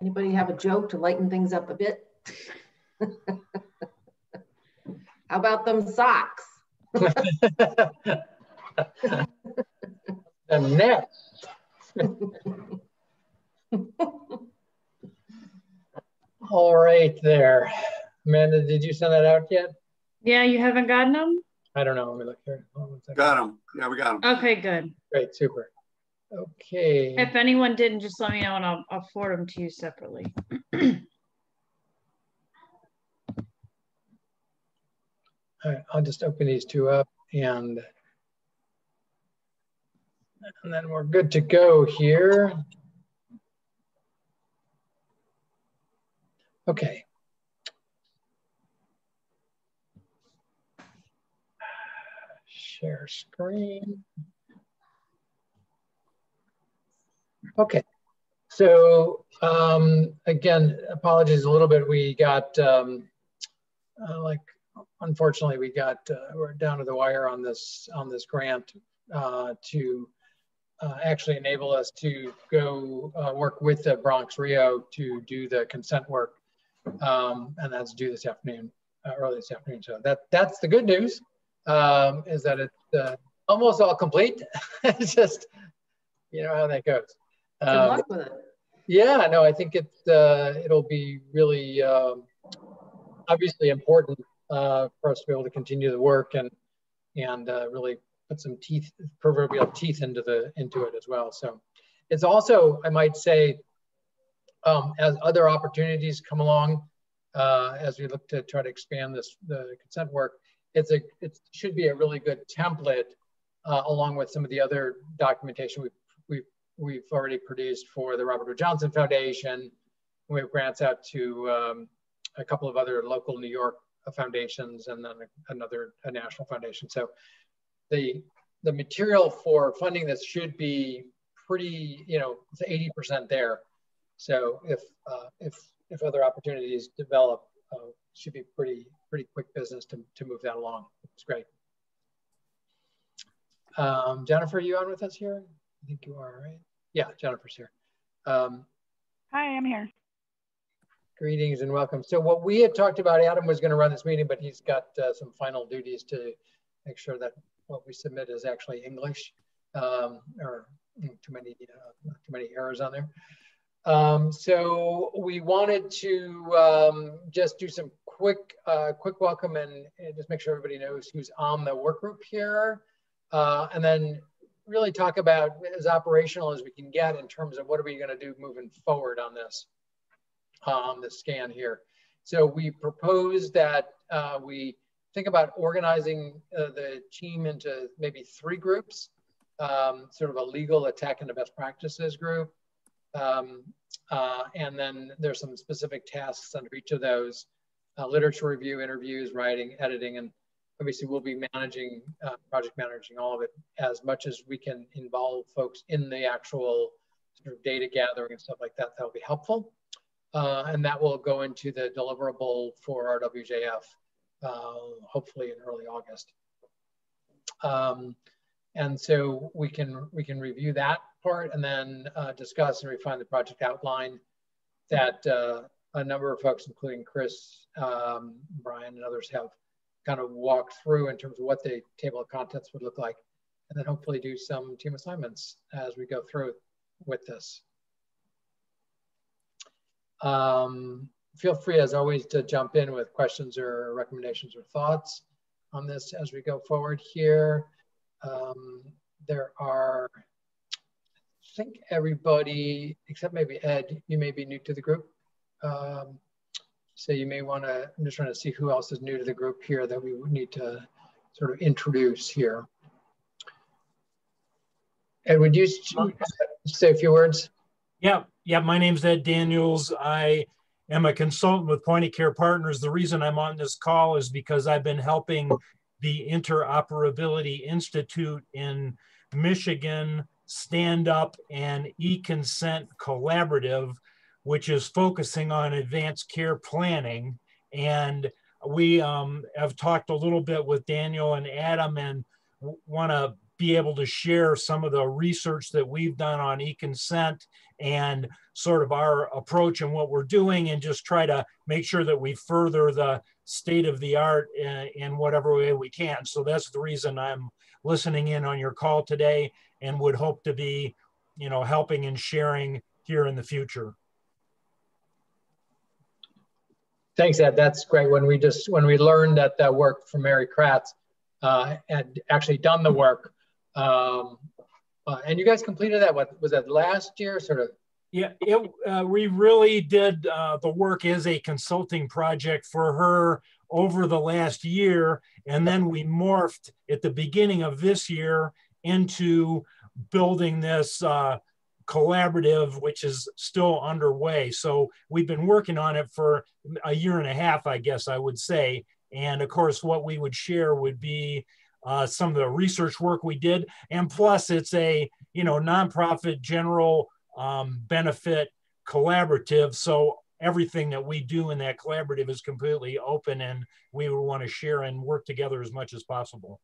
Anybody have a joke to lighten things up a bit? How about them socks? The net. All right there. Amanda, did you send that out yet? Yeah, you haven't gotten them? I don't know. Let me look here. Got them. Yeah, we got them. Okay, good. Great, super. Okay. If anyone didn't, just let me know and I'll forward them to you separately. All right, I'll just open these two up and then we're good to go here. Okay. Share screen. Okay. So again, apologies a little bit. We got unfortunately, we're down to the wire on this grant to actually enable us to go work with the Bronx Rio to do the consent work, and that's due this afternoon, early this afternoon. So that's the good news, is that it's almost all complete. It's just, you know how that goes. Good luck with it. Yeah, no, I think it'll be really obviously important for us to be able to continue the work and really put some teeth, proverbial teeth into it as well. So it's also, I might say, as other opportunities come along, as we look to try to expand the consent work, it should be a really good template along with some of the other documentation we've already produced for the Robert O. Johnson Foundation. We have grants out to a couple of other local New York foundations and then a national foundation. So the material for funding this should be pretty, it's 80% there. So if other opportunities develop, should be pretty quick business to move that along. It's great. Jennifer, are you on with us here? I think you are, right? Yeah, Jennifer's here. Hi, I'm here. Greetings and welcome. So what we had talked about, Adam was going to run this meeting, but he's got some final duties to make sure that what we submit is actually English, or too many errors on there. So we wanted to just do some quick welcome and just make sure everybody knows who's on the work group here, and then really talk about as operational as we can get in terms of what are we going to do moving forward on this. The scan here. So we propose that we think about organizing the team into maybe 3 groups, sort of a legal, a tech, and a best practices group. And then there's some specific tasks under each of those, literature review, interviews, writing, editing, and obviously we'll be managing, project managing all of it as much as we can involve folks in the actual sort of data gathering and stuff like that. That'll be helpful. And that will go into the deliverable for RWJF, hopefully in early August. And so we can review that part and then discuss and refine the project outline that a number of folks, including Chris, Brian, and others have kind of walked through in terms of what the table of contents would look like, and then hopefully do some team assignments as we go through with this. Feel free, as always, to jump in with questions or recommendations or thoughts on this as we go forward here. There are, I think everybody, except maybe Ed, you may be new to the group. So you may want to, I'm just trying to see who else is new to the group here that we would need to sort of introduce here. Ed, would you say a few words? Yeah, my name's Ed Daniels. I am a consultant with Point of Care Partners. The reason I'm on this call is because I've been helping the Interoperability Institute in Michigan stand up an e-consent collaborative, which is focusing on advanced care planning. And we have talked a little bit with Daniel and Adam and want to be able to share some of the research that we've done on e-consent and sort of our approach and what we're doing, and just try to make sure that we further the state of the art in whatever way we can. So that's the reason I'm listening in on your call today, and would hope to be, you know, helping and sharing here in the future. Thanks, Ed. That's great. When we learned that work from Mary Kratz had actually done the work, and you guys completed that. What was that, last year, sort of? Yeah, we really did the work as a consulting project for her over the last year, and then we morphed at the beginning of this year into building this collaborative, which is still underway. So we've been working on it for a year and a half, I guess I would say. And of course, what we would share would be some of the research work we did. And plus it's a, you know, nonprofit general benefit collaborative. So everything that we do in that collaborative is completely open, and we would want to share and work together as much as possible.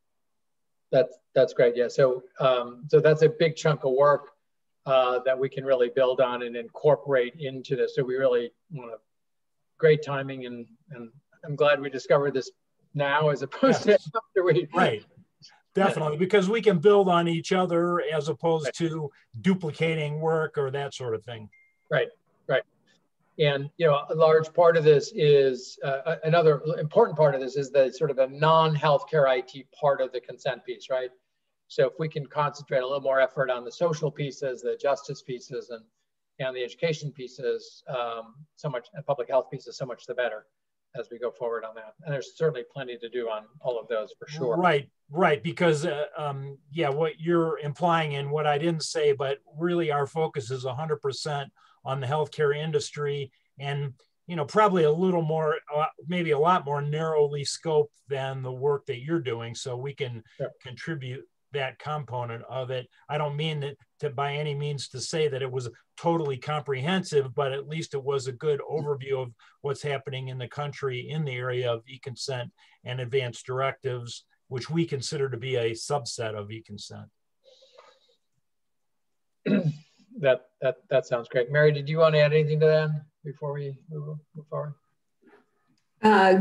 That's great. Yeah. So so that's a big chunk of work that we can really build on and incorporate into this. So we really want great timing, and I'm glad we discovered this now as opposed to after we. Right. Definitely, because we can build on each other as opposed to duplicating work or that sort of thing. Right. Right. And, you know, a large part of this is another important part of this is the sort of a non-healthcare IT part of the consent piece, right? So if we can concentrate a little more effort on the social pieces, the justice pieces, and the education pieces, so much, and public health pieces, so much the better as we go forward on that. And there's certainly plenty to do on all of those for sure. Right, right. Because yeah, what you're implying and what I didn't say, but really our focus is 100% on the healthcare industry, and, you know, probably a little more, maybe a lot more narrowly scoped than the work that you're doing. So we can contribute that component of it. I don't mean that to by any means to say that it was totally comprehensive, but at least it was a good overview of what's happening in the country in the area of e-consent and advanced directives, which we consider to be a subset of e-consent. That sounds great. Mary, did you want to add anything to that before we move forward?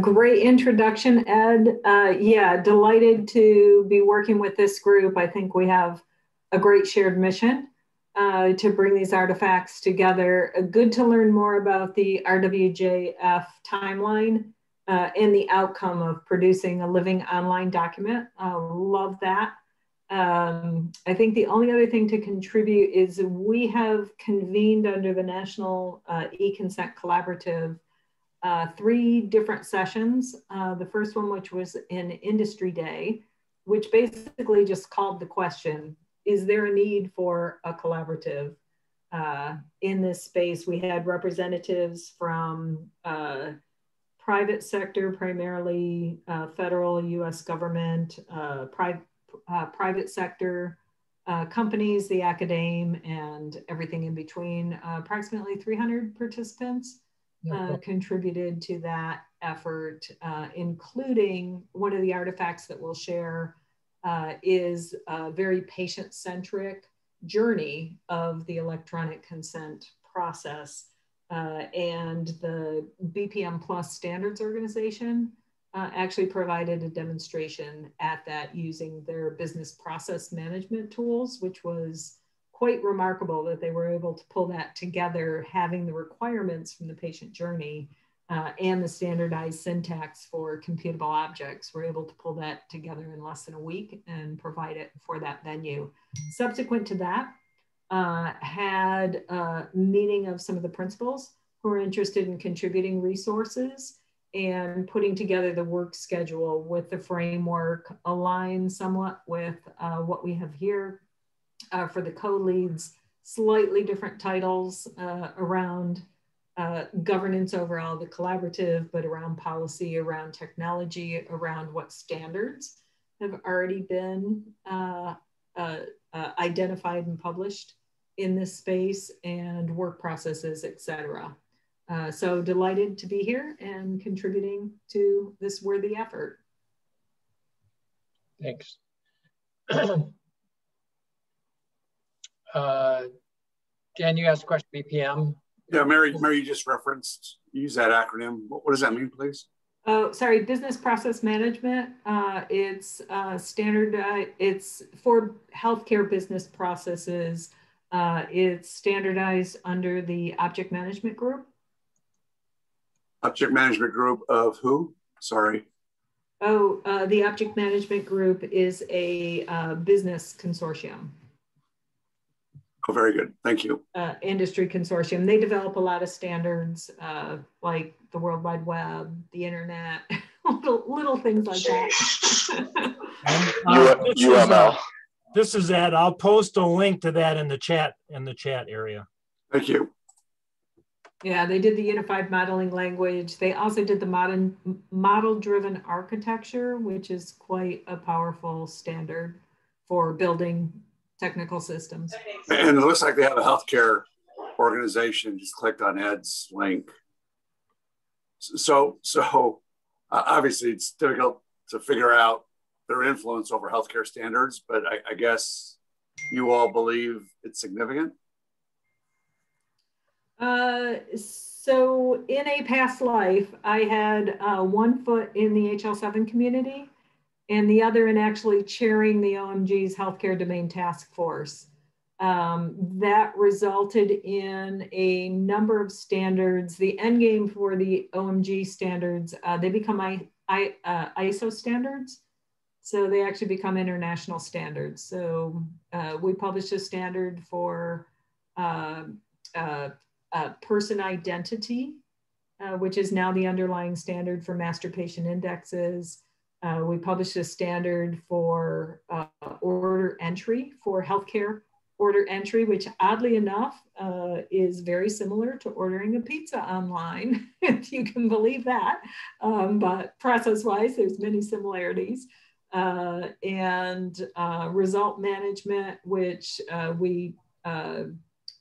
Great introduction, Ed. Yeah, delighted to be working with this group. I think we have a great shared mission to bring these artifacts together. Good to learn more about the RWJF timeline and the outcome of producing a living online document. Love that. I think the only other thing to contribute is we have convened under the National E-Consent Collaborative 3 different sessions. The first one, which was an industry day, which basically just called the question, is there a need for a collaborative in this space? We had representatives from private sector, primarily federal, US government, private sector companies, the academe, and everything in between. Approximately 300 participants contributed to that effort, including one of the artifacts that we'll share is a very patient-centric journey of the electronic consent process. And the BPM Plus Standards Organization actually provided a demonstration at that using their business process management tools, which was quite remarkable that they were able to pull that together, having the requirements from the patient journey and the standardized syntax for computable objects. We're able to pull that together in less than a week and provide it for that venue. Subsequent to that, had a meeting of some of the principals who are interested in contributing resources and putting together the work schedule with the framework aligned somewhat with what we have here for the co-leads, slightly different titles around governance overall, the collaborative, but around policy, around technology, around what standards have already been identified and published in this space, and work processes, et cetera. So delighted to be here and contributing to this worthy effort. Thanks. Dan, you asked a question, BPM. Yeah, Mary, you just referenced, use that acronym. What does that mean, please? Oh, sorry, business process management. It's standard. It's for healthcare business processes. It's standardized under the object management group. Object management group of who? Sorry. Oh, the object management group is a business consortium. Oh, very good. Thank you. Industry consortium. They develop a lot of standards like the World Wide Web, the internet, little things like that. And, UML. This is Ed. I'll post a link to that in the chat area. Thank you. Yeah, they did the unified modeling language. They also did the model-driven architecture, which is quite a powerful standard for building technical systems. And it looks like they have a healthcare organization. Just clicked on Ed's link. So obviously it's difficult to figure out their influence over healthcare standards, but I guess you all believe it's significant? So in a past life, I had one foot in the HL7 community and the other in actually chairing the OMG's Healthcare Domain Task Force. That resulted in a number of standards. The end game for the OMG standards, they become ISO standards. So they actually become international standards. So we published a standard for person identity, which is now the underlying standard for master patient indexes. We published a standard for order entry, for healthcare order entry, which oddly enough is very similar to ordering a pizza online, if you can believe that. But process-wise, there's many similarities. And result management, which we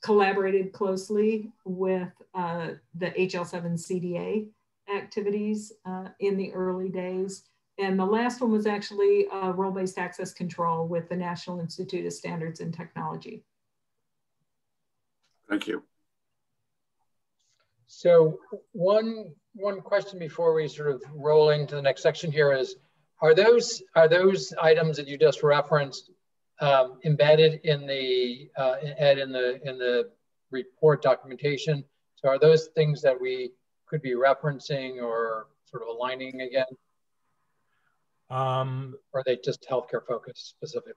collaborated closely with the HL7 CDA activities in the early days. And the last one was actually role-based access control with the National Institute of Standards and Technology. Thank you. So one question before we sort of roll into the next section here is, are those items that you just referenced embedded in the in the report documentation? So are those things that we could be referencing or sort of aligning again? Or are they just healthcare focused specifically?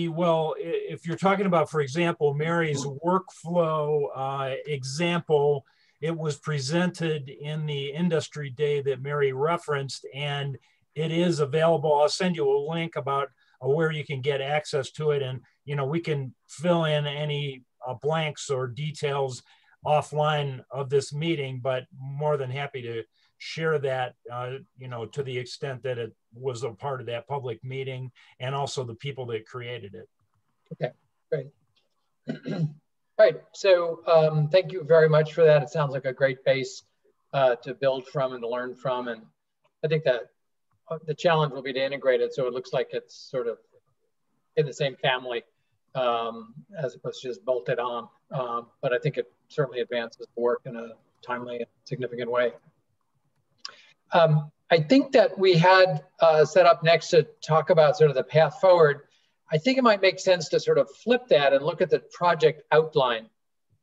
Well, if you're talking about, for example, Mary's workflow example, it was presented in the industry day that Mary referenced, and it is available. I'll send you a link about where you can get access to it, and we can fill in any blanks or details offline of this meeting, but more than happy to share that, to the extent that it was a part of that public meeting and also the people that created it. Okay, great. All right, so thank you very much for that. It sounds like a great base to build from and to learn from. And I think that the challenge will be to integrate it so it looks like it's sort of in the same family as opposed to just bolted on. But I think it certainly advances the work in a timely and significant way. I think that we had set up next to talk about sort of the path forward. I think it might make sense to sort of flip that and look at the project outline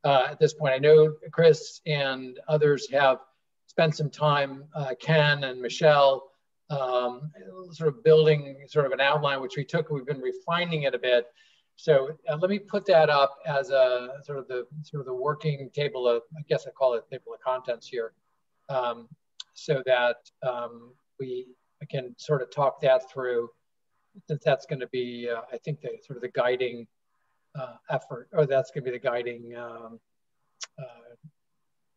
at this point. I know Chris and others have spent some time, Ken and Michelle, sort of building sort of an outline, which we've been refining it a bit. So let me put that up as a sort of the working table of, I guess I call it table of contents here. So that we can sort of talk that through, since that's going to be, I think, the sort of the guiding effort, or that's going to be the guiding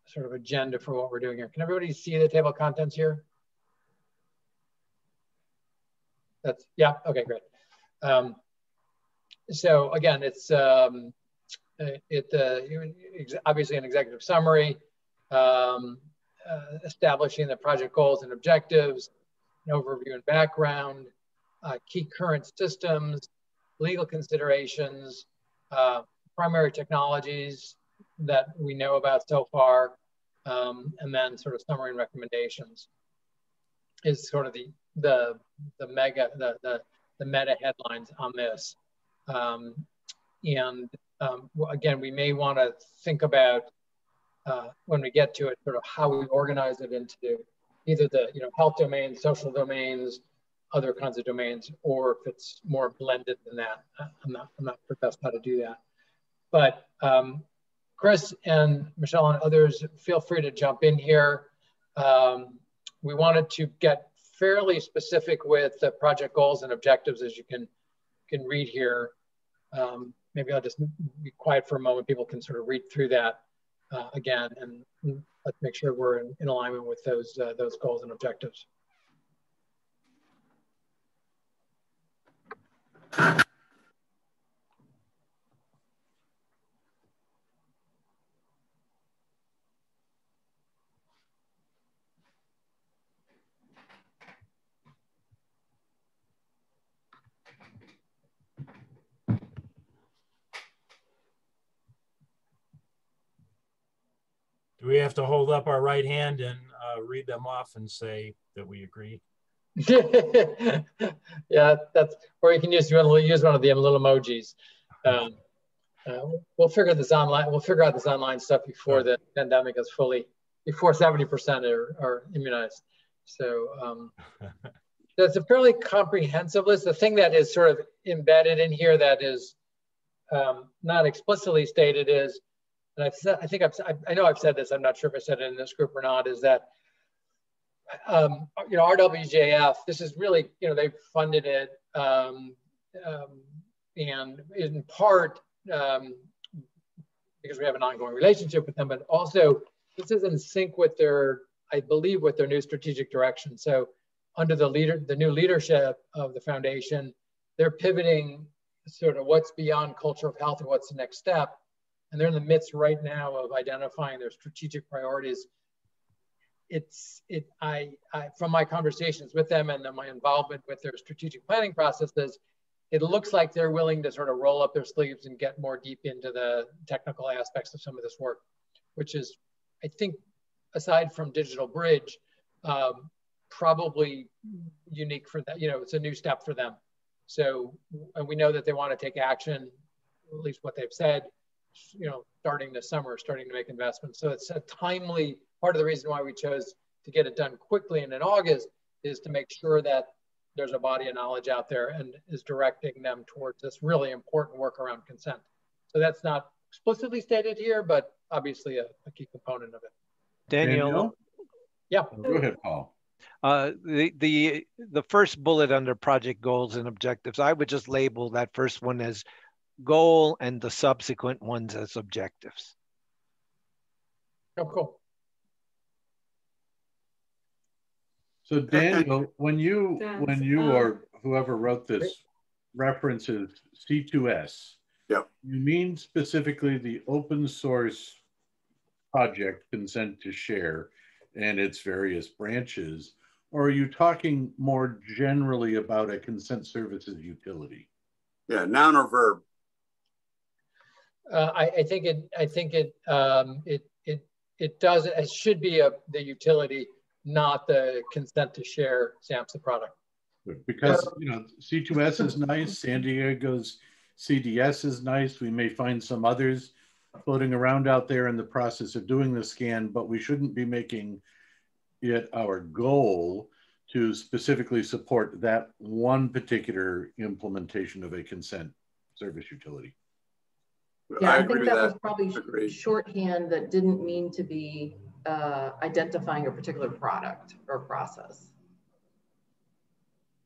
sort of agenda for what we're doing here. Can everybody see the table of contents here? Yeah, okay, great. So again, it's obviously an executive summary, establishing the project goals and objectives, an overview and background, key current systems, legal considerations, primary technologies that we know about so far, and then sort of summary and recommendations is sort of the meta headlines on this. Again, we may want to think about when we get to it, sort of how we organize it into either the health domains, social domains, other kinds of domains, or if it's more blended than that. I'm not professed how to do that. But Chris and Michelle and others, feel free to jump in here. We wanted to get fairly specific with the project goals and objectives, as you can read here. Maybe I'll just be quiet for a moment. People can sort of read through that again, and let's make sure we're in alignment with those goals and objectives. Do we have to hold up our right hand and read them off and say that we agree? Yeah, that's, or you can use one of the little emojis. We'll figure this online. We'll figure out this online stuff before the pandemic is before 70% are immunized. So that's a fairly comprehensive list. The thing that is sort of embedded in here that is not explicitly stated is, and I know I've said this, I'm not sure if I said it in this group or not, is that, RWJF, this is really, they've funded it, and in part because we have an ongoing relationship with them, but also this is in sync with I believe, with their new strategic direction. So under the new leadership of the foundation, they're pivoting sort of what's beyond culture of health and what's the next step. And they're in the midst right now of identifying their strategic priorities. From my conversations with them and my involvement with their strategic planning processes, it looks like they're willing to sort of roll up their sleeves and get more deep into the technical aspects of some of this work, which is, I think, aside from Digital Bridge, probably unique for that. It's a new step for them. So, and we know that they want to take action, at least what they've said, starting this summer, starting to make investments. So it's a timely, part of the reason why we chose to get it done quickly and in August is to make sure that there's a body of knowledge out there and is directing them towards this really important work around consent. So that's not explicitly stated here, but obviously a key component of it. Daniel? Yeah. Go ahead, Paul. The first bullet under project goals and objectives, I would just label that first one as goal and the subsequent ones as objectives. Oh, cool. So Daniel, when you or whoever wrote this references C2S, yep, you mean specifically the open source project Consent to Share and its various branches, or are you talking more generally about a consent services utility? Yeah, noun or verb. I think it does. It should be the utility, not the consent to share SAMHSA product. Because C2S is nice, San Diego's CDS is nice. We may find some others floating around out there in the process of doing the scan, but we shouldn't be making it our goal to specifically support that one particular implementation of a consent service utility. Yeah, I think that was probably shorthand that didn't mean to be identifying a particular product or process.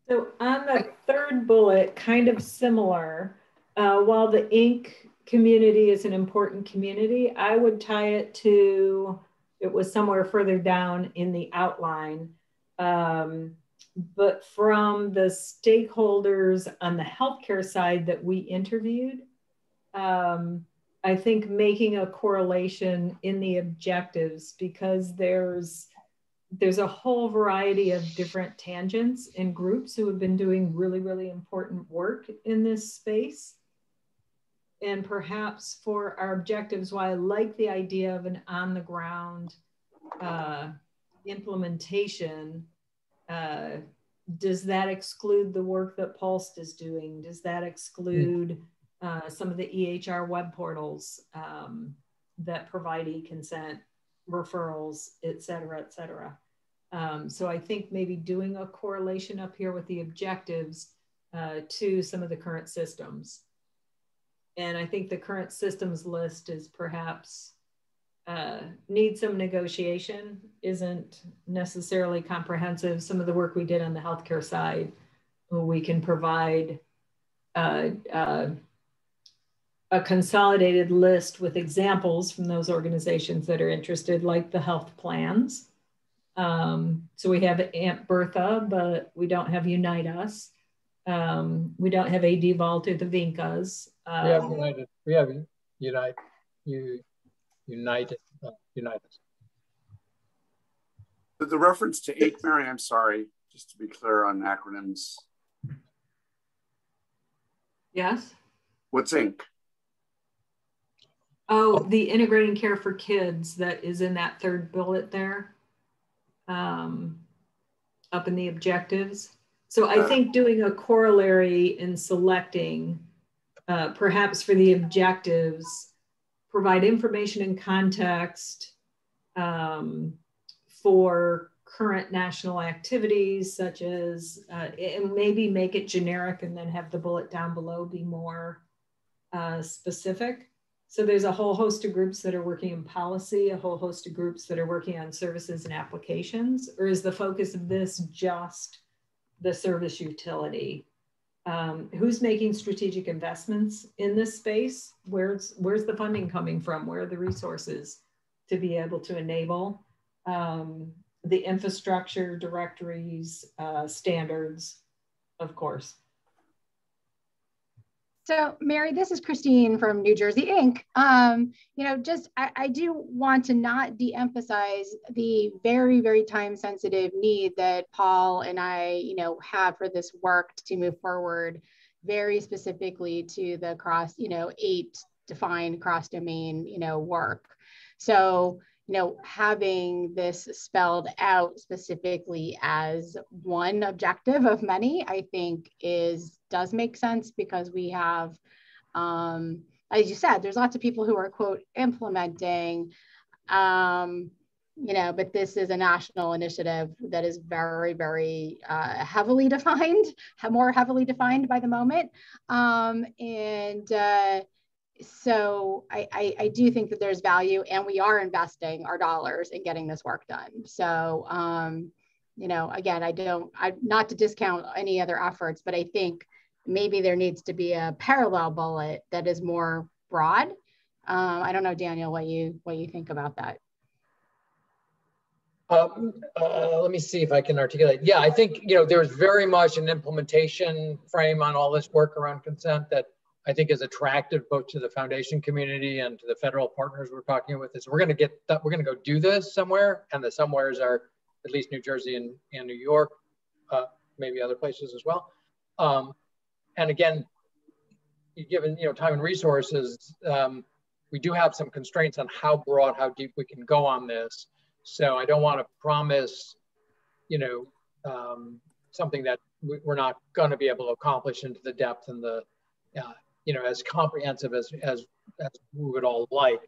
So on the third bullet, kind of similar, while the Inc. community is an important community, I would tie it to, it was somewhere further down in the outline, but from the stakeholders on the healthcare side that we interviewed, I think making a correlation in the objectives, because there's a whole variety of different tangents and groups who have been doing really, really important work in this space. and perhaps for our objectives, while I like the idea of an on the ground implementation, does that exclude the work that Pulsed is doing? Does that exclude some of the EHR web portals that provide e-consent, referrals, et cetera, et cetera? So I think maybe doing a correlation up here with the objectives to some of the current systems. And I think the current systems list is perhaps needs some negotiation, isn't necessarily comprehensive. Some of the work we did on the healthcare side, we can provide a consolidated list with examples from those organizations that are interested, like the health plans. So we have Aunt Bertha, but we don't have Unite Us. We don't have AD Vault or the Vincas. We have United. We have Unite. United. The reference to Inc., Mary, I'm sorry, just to be clear on acronyms. Yes. What's Inc.? Oh, the integrating care for kids that is in that third bullet there, up in the objectives. So I think doing a corollary in selecting, perhaps for the objectives, provide information and context for current national activities, such as, and maybe make it generic and then have the bullet down below be more specific. So there's a whole host of groups that are working in policy, a whole host of groups that are working on services and applications, or is the focus of this just the service utility? Who's making strategic investments in this space? Where's the funding coming from? Where are the resources to be able to enable the infrastructure, directories, standards, of course? So Mary, this is Christine from New Jersey Inc. You know, I do want to not de-emphasize the very, very time sensitive need that Paul and I, you know, have for this work to move forward very specifically to the cross, you know, 8 defined cross domain, you know, work. So, you know, having this spelled out specifically as one objective of many, I think does make sense, because we have, as you said, there's lots of people who are, quote, implementing, you know, but this is a national initiative that is very, very heavily defined, more heavily defined by the moment. So I do think that there's value, and we are investing our dollars in getting this work done. So, you know, again, I'm not to discount any other efforts, but I think maybe there needs to be a parallel bullet that is more broad. I don't know, Daniel, what you think about that. Let me see if I can articulate. Yeah, I think, you know, there's very much an implementation frame on all this work around consent that I think is attractive both to the foundation community and to the federal partners we're talking with. Is we're going to go do this somewhere, and the somewheres are at least New Jersey and New York, maybe other places as well. And again, given, you know, time and resources, we do have some constraints on how broad, how deep we can go on this. So I don't want to promise, you know, something that we're not going to be able to accomplish into the depth and the, you know, as comprehensive as we would all like.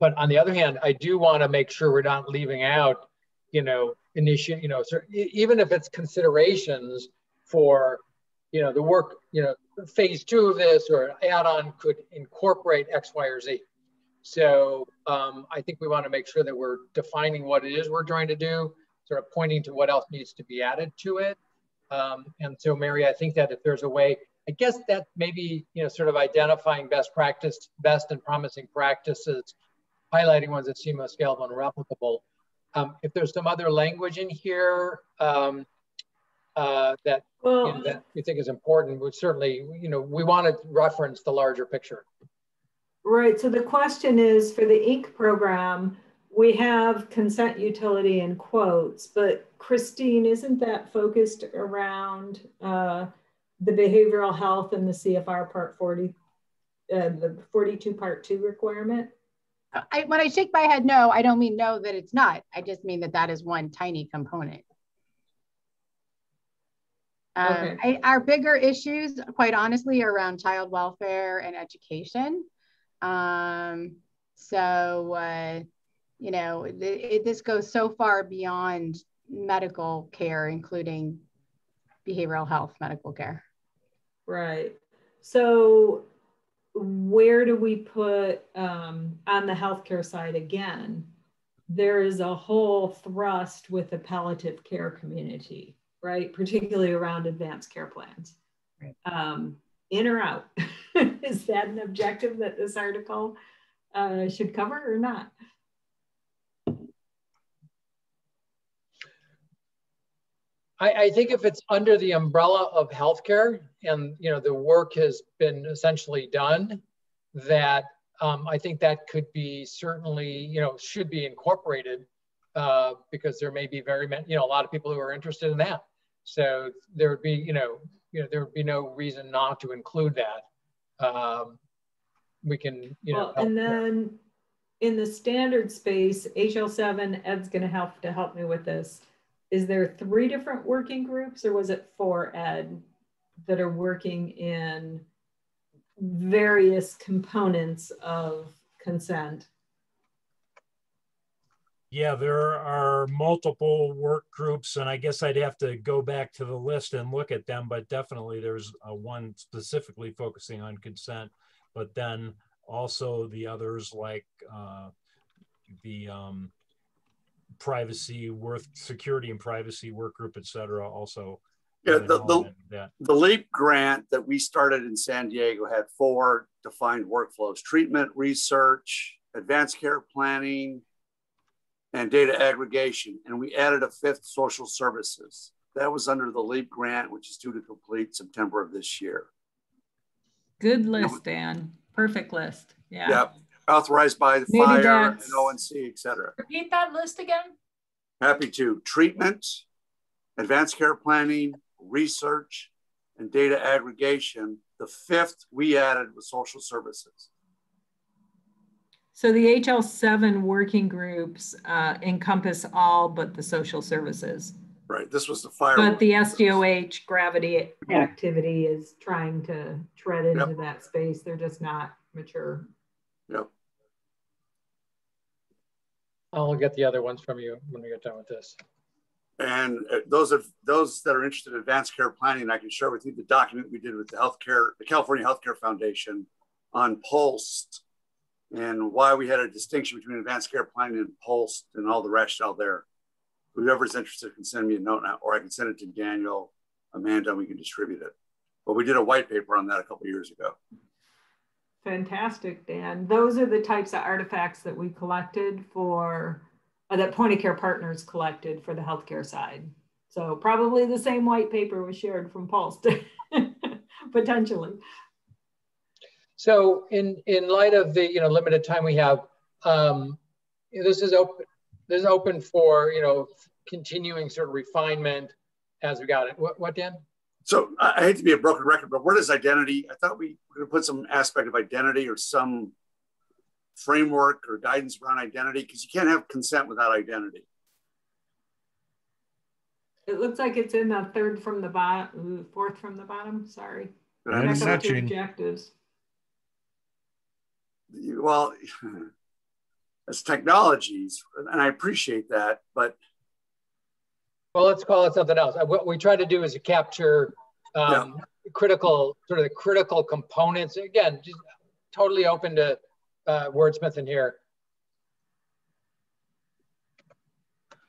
But on the other hand, I do want to make sure we're not leaving out, you know, even if it's considerations for, you know, the work, you know, phase 2 of this or an add-on could incorporate X, Y, or Z. So I think we want to make sure that we're defining what it is we're trying to do, sort of pointing to what else needs to be added to it. And so, Mary, I think that if there's a way, I guess that maybe, you know, sort of identifying best and promising practices, highlighting ones that seem most scalable and replicable. If there's some other language in here that we think is important, we certainly, you know, we want to reference the larger picture. Right. So the question is, for the Inc. program, we have consent utility in quotes, but Christine, isn't that focused around the behavioral health and the CFR Part 40? the 42 Part 2 requirement? When I shake my head no, I don't mean no that it's not. I just mean that that is one tiny component. Okay. Our bigger issues, quite honestly, are around child welfare and education. You know, this goes so far beyond medical care, including behavioral health medical care. Right. So where do we put, on the healthcare side again, there is a whole thrust with the palliative care community, right? Particularly around advanced care plans. Right. In or out? Is that an objective that this article should cover or not? I think if it's under the umbrella of healthcare and, you know, the work has been essentially done, that I think that could be certainly, you know, should be incorporated because there may be very many, you know, a lot of people who are interested in that. So there would be, there would be no reason not to include that. We can, well, and then in the standard space, HL7, Ed's going to have to help me with this. Is there 3 different working groups, or was it 4, Ed, that are working in various components of consent? Yeah, there are multiple work groups, and I guess I'd have to go back to the list and look at them, but definitely there's one specifically focusing on consent, but then also the others like the privacy, security and privacy work group, et cetera, also. Yeah, the LEAP grant that we started in San Diego had 4 defined workflows: treatment, research, advanced care planning, and data aggregation. And we added a 5th, social services. That was under the LEAP grant, which is due to complete September of this year. Good list, Dan. Perfect list. Yeah. Yeah. Authorized by the fire and ONC, et cetera. Repeat that list again. Happy to. Treatment, advanced care planning, research, and data aggregation. The 5th we added was social services. So the HL7 working groups encompass all but the social services. Right. This was the fire. But the SDOH gravity activity is trying to tread into that space. They're just not mature. Yep. I'll get the other ones from you when we get done with this. And those that are interested in advanced care planning, I can share with you the document we did with the California Healthcare Foundation on PULSE and why we had a distinction between advanced care planning and PULSE and all the rationale there. Whoever's interested can send me a note now, or I can send it to Daniel, Amanda, and we can distribute it. But we did a white paper on that a couple of years ago. Fantastic, Dan. Those are the types of artifacts that we collected for, that Point of Care Partners collected for the healthcare side. So probably the same white paper was shared from Pulse, potentially. So in light of the limited time we have, this is open for continuing sort of refinement as we got it. What Dan? So I hate to be a broken record, but where does identity? I thought we were going to put some aspect of identity or some framework or guidance around identity, because you can't have consent without identity. It looks like it's in the 3rd from the bottom, 4th from the bottom. Sorry. Objectives. Well, it's technologies, and I appreciate that, but. Well, let's call it something else. What we try to do is to capture critical components. Again, just totally open to wordsmithing here.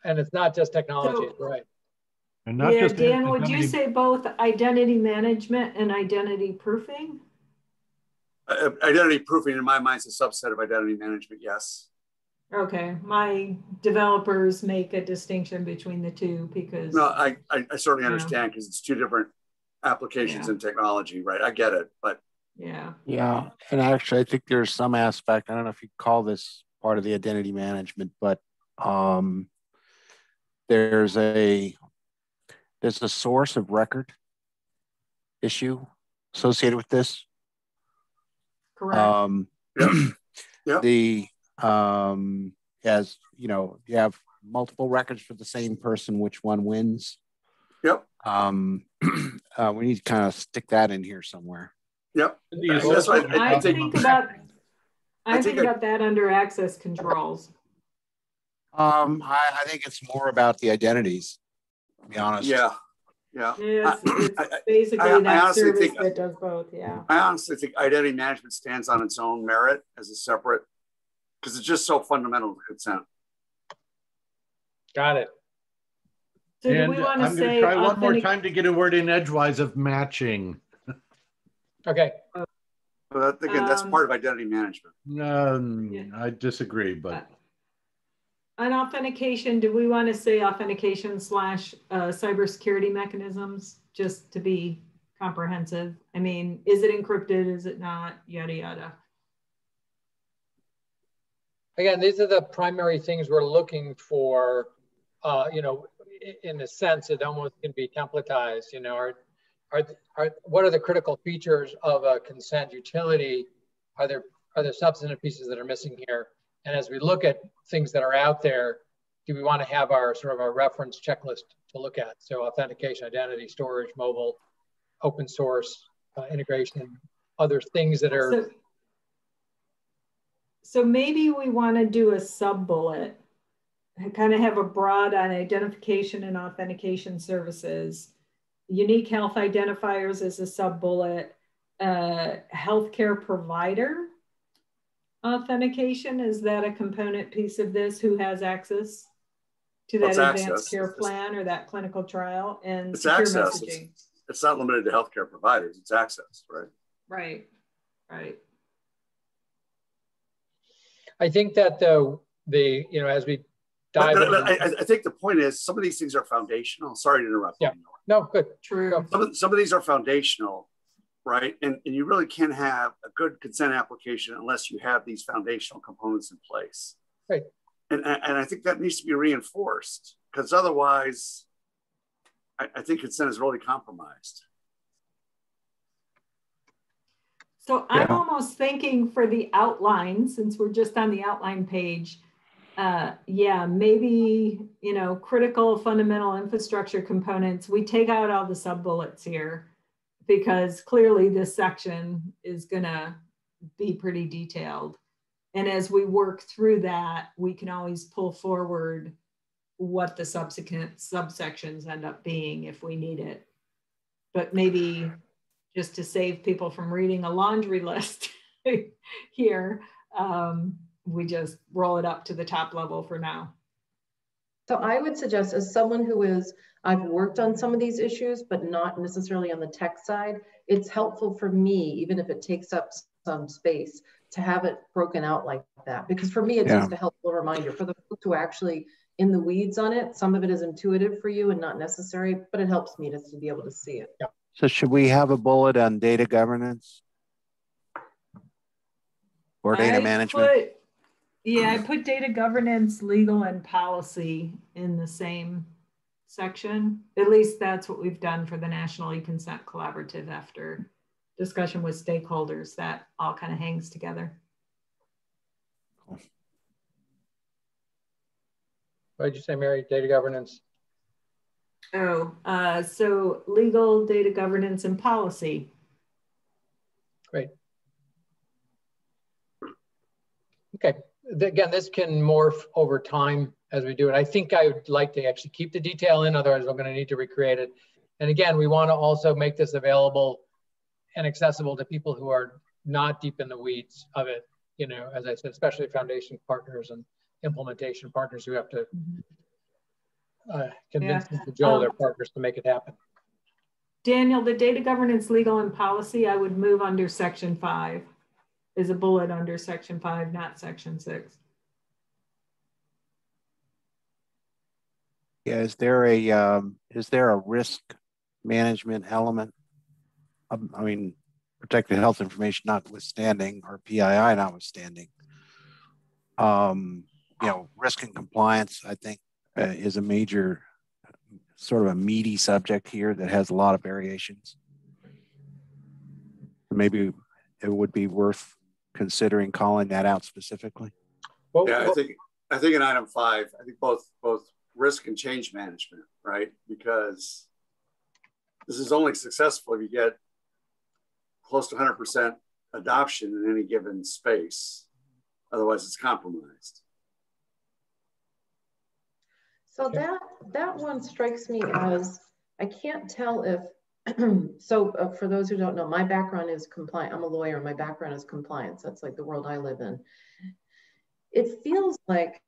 And it's not just technology, right? And not just Dan, would you say both identity management and identity proofing? Identity proofing in my mind is a subset of identity management, yes. Okay, my developers make a distinction between the two because— No, I certainly understand, because it's 2 different applications in technology, right? I get it, but. Yeah, and actually I think there's some aspect, I don't know if you call this part of the identity management, but there's a source of record issue associated with this. Correct. Yep. The as you know, you have multiple records for the same person, which one wins. Yep. We need to kind of stick that in here somewhere. Yep. That's what I think about that under access controls. I think it's more about the identities, to be honest. Yeah. It's basically that service that does both. Yeah. I honestly think identity management stands on its own merit as a separate, because it's just so fundamental to consent. Got it. So do we want to I'm going to try one more time to get a word in edgewise of matching. Okay. But again, that's part of identity management. I disagree, but. On authentication, do we want to say authentication / cybersecurity mechanisms, just to be comprehensive? I mean, is it encrypted? Is it not? Yada, yada. Again, these are the primary things we're looking for, you know, in a sense, it almost can be templatized, you know, what are the critical features of a consent utility? Are there substantive pieces that are missing here? And as we look at things that are out there, do we want to have our sort of our reference checklist to look at? So authentication, identity, storage, mobile, open source, integration, other things that are. So maybe we want to do a sub-bullet, kind of have a broad on identification and authentication services, unique health identifiers as a sub-bullet, healthcare provider authentication, is that a component piece of this? Who has access to that advanced care plan or that clinical trial? And it's access. It's not limited to healthcare providers. It's access, right? Right. I think that the you know, as we dive I think the point is some of these things are foundational. Sorry to interrupt. Yeah. No, good. True. Some of these are foundational. Right. And you really can't have a good consent application unless you have these foundational components in place. Right. And I think that needs to be reinforced, because otherwise I think consent is really compromised. So I'm almost thinking for the outline, since we're just on the outline page, maybe, you know, critical fundamental infrastructure components, we take out all the sub-bullets here, because clearly this section is going to be pretty detailed. And as we work through that, we can always pull forward what the subsequent subsections end up being if we need it. But maybe just to save people from reading a laundry list here, we just roll it up to the top level for now. So I would suggest, as someone who I've worked on some of these issues, but not necessarily on the tech side, it's helpful for me, even if it takes up some space, to have it broken out like that. Because for me, it's just a helpful reminder. For the folks who are actually in the weeds on it, some of it is intuitive for you and not necessary, but it helps me to be able to see it. Yeah. So should we have a bullet on data governance or data management? I put data governance, legal, and policy in the same section. At least that's what we've done for the National E-Consent Collaborative after discussion with stakeholders. That all kind of hangs together. What did you say, Mary? Data governance? So legal, data governance, and policy. Great. Okay. Again, this can morph over time as we do it. I think I would like to actually keep the detail in, otherwise I'm going to need to recreate it. And again, we want to also make this available and accessible to people who are not deep in the weeds of it, you know, as I said, especially foundation partners and implementation partners who have to convince and cajole their partners to make it happen. Daniel, the data governance, legal, and policy, I would move under section 5. Is a bullet under section 5, not section 6. Yeah, is there a risk management element? I mean, protected health information notwithstanding, or PII notwithstanding. You know, risk and compliance, I think, is a major, sort of a meaty subject here that has a lot of variations. Maybe it would be worth considering calling that out specifically? Well, yeah, I think in item 5, I think both risk and change management, right? Because this is only successful if you get close to 100% adoption in any given space. Otherwise, it's compromised. So that one strikes me as, I can't tell if, so for those who don't know, my background is compliance. I'm a lawyer, my background is compliance. That's like the world I live in. It feels like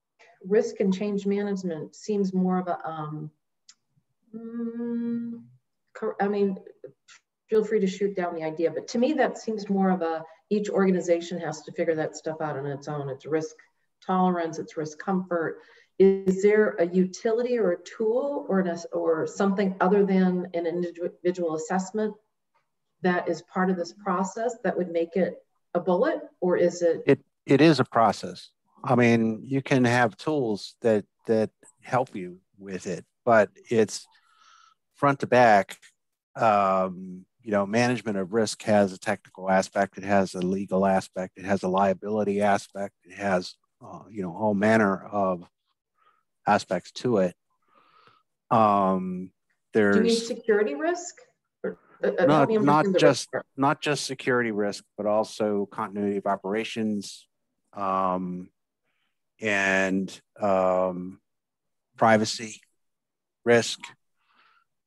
risk and change management seems more of a, I mean, feel free to shoot down the idea, but to me that seems more of a, each organization has to figure that stuff out on its own. It's risk tolerance, it's risk comfort. Is there a utility or a tool or something other than an individual assessment that is part of this process that would make it a bullet, or is it? It is a process. I mean, you can have tools that help you with it, but it's front to back. You know, management of risk has a technical aspect, it has a legal aspect, it has a liability aspect, it has you know, all manner of aspects to it. There's, do you mean security risk? Or, not just security risk, but also continuity of operations, and privacy risk.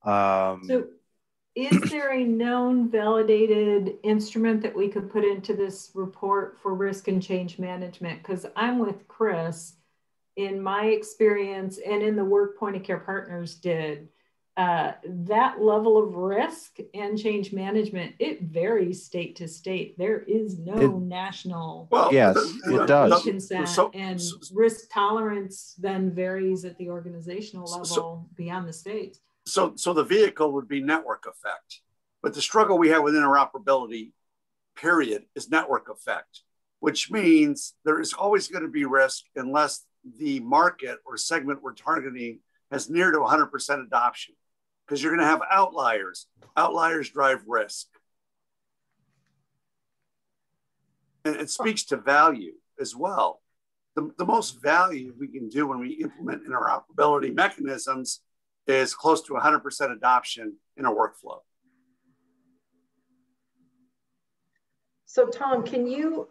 So is there a known validated instrument that we could put into this report for risk and change management? Because I'm with Chris. In my experience and in the work Point of Care Partners did, that level of risk and change management, it varies state to state. There is no national. Well, yes, it does. And risk tolerance then varies at the organizational level beyond the states. So the vehicle would be network effect, but the struggle we have with interoperability, period, is network effect, which means there is always going to be risk unless the market or segment we're targeting has near to 100% adoption, because you're going to have outliers. Outliers drive risk. And it speaks to value as well. The most value we can do when we implement interoperability mechanisms is close to 100% adoption in a workflow. So Tom, can you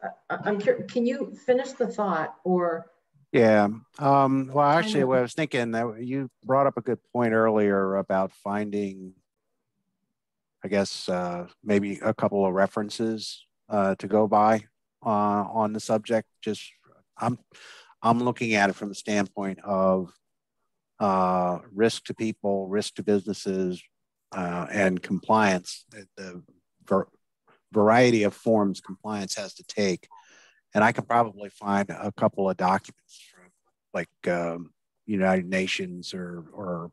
finish the thought, or? Yeah. Well, actually, what I was thinking, that you brought up a good point earlier about finding, I guess, maybe a couple of references to go by on the subject. Just I'm looking at it from the standpoint of risk to people, risk to businesses, and compliance. The variety of forms compliance has to take. And I can probably find a couple of documents from like United Nations or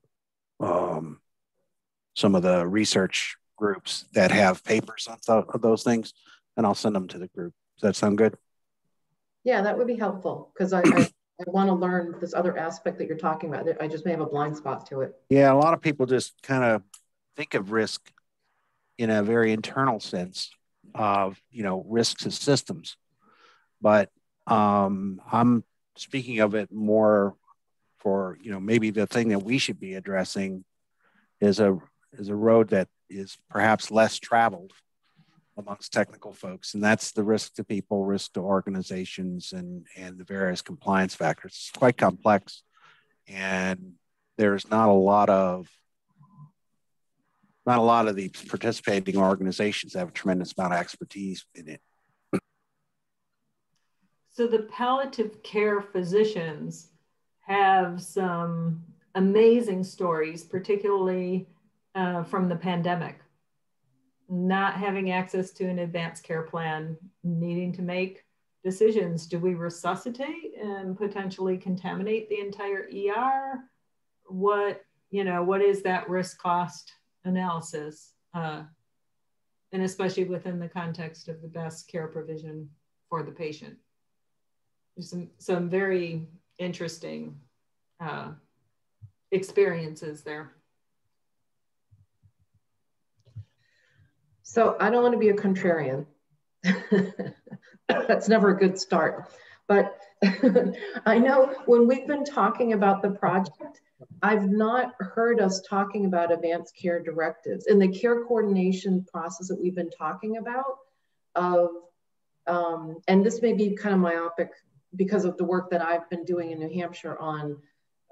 some of the research groups that have papers on those things, and I'll send them to the group. Does that sound good? Yeah, that would be helpful, because I want to learn this other aspect that you're talking about. I just may have a blind spot to it. Yeah, a lot of people just kind of think of risk in a very internal sense of, risk to systems. But I'm speaking of it more for, maybe the thing that we should be addressing is a road that is perhaps less traveled amongst technical folks. And that's the risk to people, risk to organizations, and the various compliance factors. It's quite complex. And there's not a lot of the participating organizations that have a tremendous amount of expertise in it. So the palliative care physicians have some amazing stories, particularly from the pandemic. Not having access to an advanced care plan, needing to make decisions. Do we resuscitate and potentially contaminate the entire ER? What is that risk cost analysis? And especially within the context of the best care provision for the patient. There's some very interesting experiences there. So I don't want to be a contrarian, That's never a good start. But I know when we've been talking about the project, I've not heard us talking about advanced care directives in the care coordination process that we've been talking about. And this may be kind of myopic because of the work that I've been doing in New Hampshire on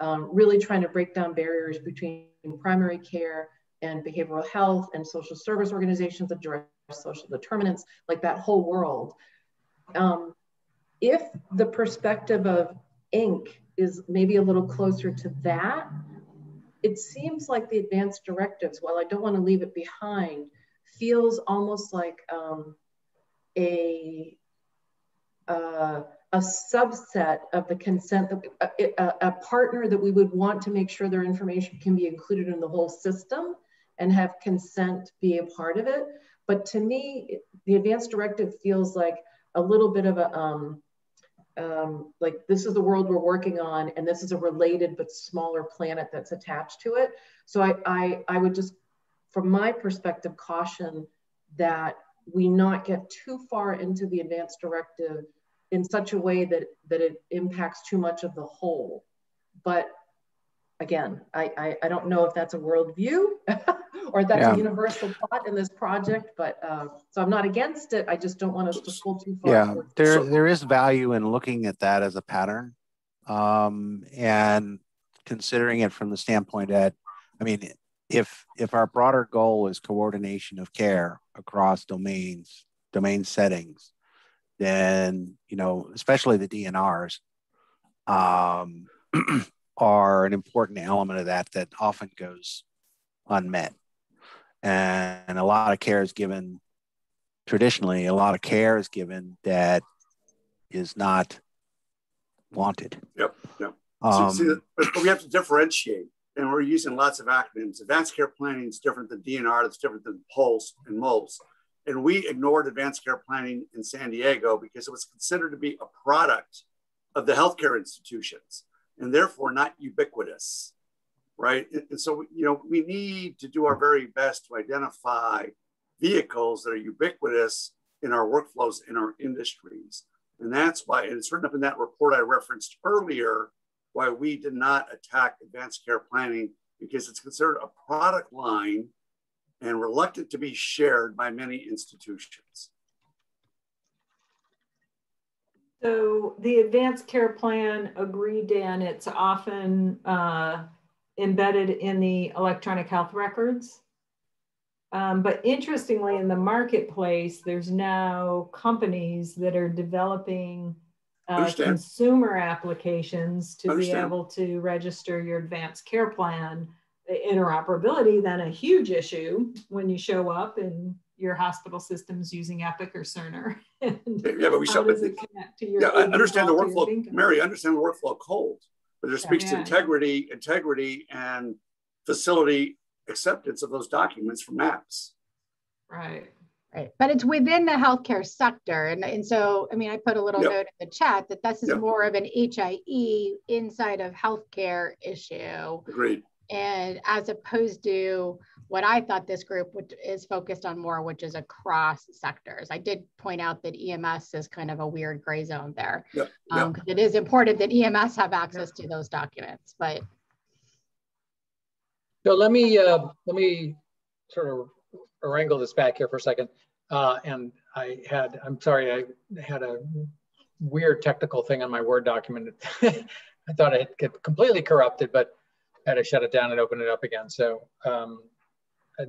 really trying to break down barriers between primary care and behavioral health and social service organizations that address social determinants, like that whole world. If the perspective of Inc. is maybe a little closer to that, it seems like the advanced directives, while I don't want to leave it behind, feels almost like a subset of the consent, that a partner that we would want to make sure their information can be included in the whole system and have consent be a part of it. But to me, the advanced directive feels like a little bit of a, like this is the world we're working on and this is a related but smaller planet that's attached to it. So I would just, from my perspective, caution that we not get too far into the advanced directive in such a way that it impacts too much of the whole. But again, I don't know if that's a worldview or that's a universal thought in this project, but so I'm not against it. I just don't want us to pull too far. Yeah, there is value in looking at that as a pattern and considering it from the standpoint that, I mean, if our broader goal is coordination of care across domain settings, then, you know, especially the DNRs are an important element of that often goes unmet. And a lot of care is given, traditionally, a lot of care is given that is not wanted. Yep. But we have to differentiate, and we're using lots of acronyms. Advanced care planning is different than DNR, that's different than PULSE and MOLS. And we ignored advanced care planning in San Diego because it was considered to be a product of the healthcare institutions and therefore not ubiquitous, right? And so, you know, we need to do our very best to identify vehicles that are ubiquitous in our workflows in our industries. And that's why, and it's written up in that report I referenced earlier, why we did not attack advanced care planning, because it's considered a product line and reluctant to be shared by many institutions. So the advanced care plan, agreed, Dan, it's often embedded in the electronic health records. But interestingly, in the marketplace, there's now companies that are developing consumer applications to be able to register your advanced care plan. Interoperability, then a huge issue when you show up and your hospital system's using Epic or Cerner. But we how does it connect to your? I understand the workflow, Mary. I understand the workflow cold, but it speaks to integrity and facility acceptance of those documents from MAPS. Right. But it's within the healthcare sector. And so, I mean, I put a little note in the chat that this is more of an HIE inside of healthcare issue. Agreed. And as opposed to what I thought this group is focused on more, which is across sectors. I did point out that EMS is kind of a weird gray zone there. Because it is important that EMS have access to those documents. But so let me sort of wrangle this back here for a second. And I'm sorry, I had a weird technical thing on my Word document. I thought it had get completely corrupted, but I had to shut it down and open it up again. So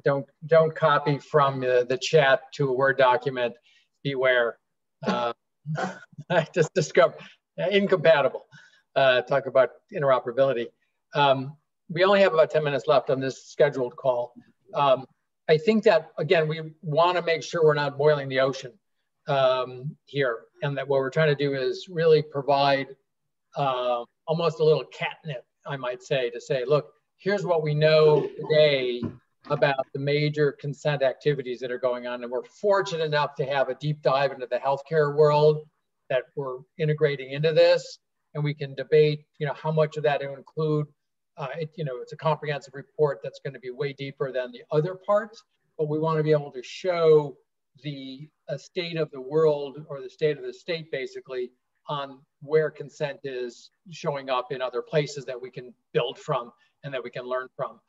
don't copy from the chat to a Word document. Beware. I just discovered incompatible. Talk about interoperability. We only have about 10 minutes left on this scheduled call. I think that, again, we want to make sure we're not boiling the ocean here, and that what we're trying to do is really provide almost a little catnip, I might say, to say, look, here's what we know today about the major consent activities that are going on. And we're fortunate enough to have a deep dive into the healthcare world that we're integrating into this. And we can debate, how much of that to include. It's a comprehensive report that's going to be way deeper than the other parts, but we want to be able to show the state of the world or the state of the state basically on where consent is showing up in other places that we can build from and that we can learn from.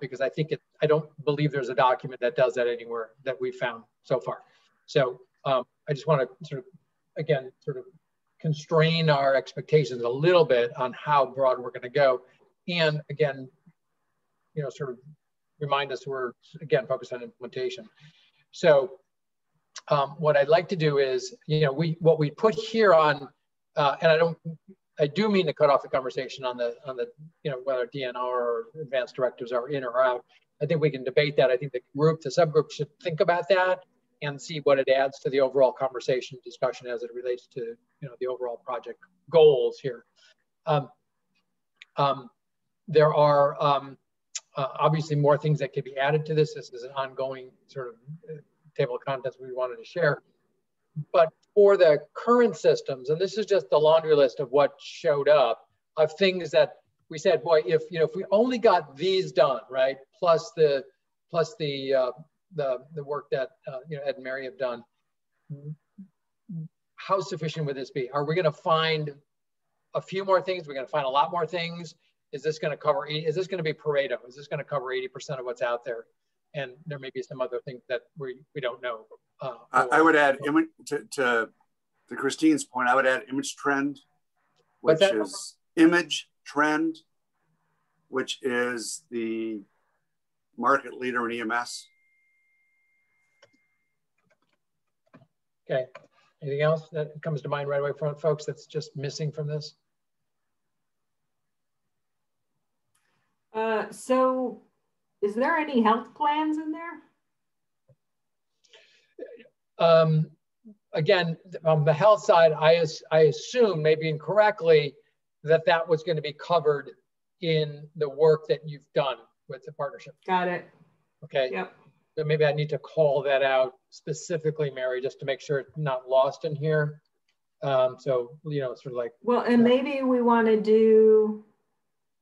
Because I think I don't believe there's a document that does that anywhere that we've found so far. So I just want to sort of, again, sort of constrain our expectations a little bit on how broad we're going to go. And again, you know, sort of remind us we're, again, focused on implementation. So what I'd like to do is, you know, what we put here on, and I do mean to cut off the conversation on the you know, whether DNR or advanced directives are in or out. I think we can debate that. I think the subgroup should think about that and see what it adds to the overall conversation discussion as it relates to, you know, the overall project goals here. There are obviously more things that could be added to this. This is an ongoing sort of table of contents we wanted to share. But for the current systems, and this is just the laundry list of what showed up, of things that we said, boy, if we only got these done, right, plus the work that you know, Ed and Mary have done, how sufficient would this be? Are we going to find a few more things? We're going to find a lot more things. Is this going to cover? Is this going to be Pareto? Is this going to cover 80% of what's out there? And there may be some other things that we don't know. I would add to Christine's point. I would add image trend, which is image trend, which is the market leader in EMS. Okay. Anything else that comes to mind right away from folks that's just missing from this? So is there any health plans in there? Again, on the health side, I assume, maybe incorrectly, that was going to be covered in the work that you've done with the partnership. Got it. Okay. Yep. So maybe I need to call that out specifically, Mary, just to make sure it's not lost in here. So, you know, sort of like. Well, and maybe we want to do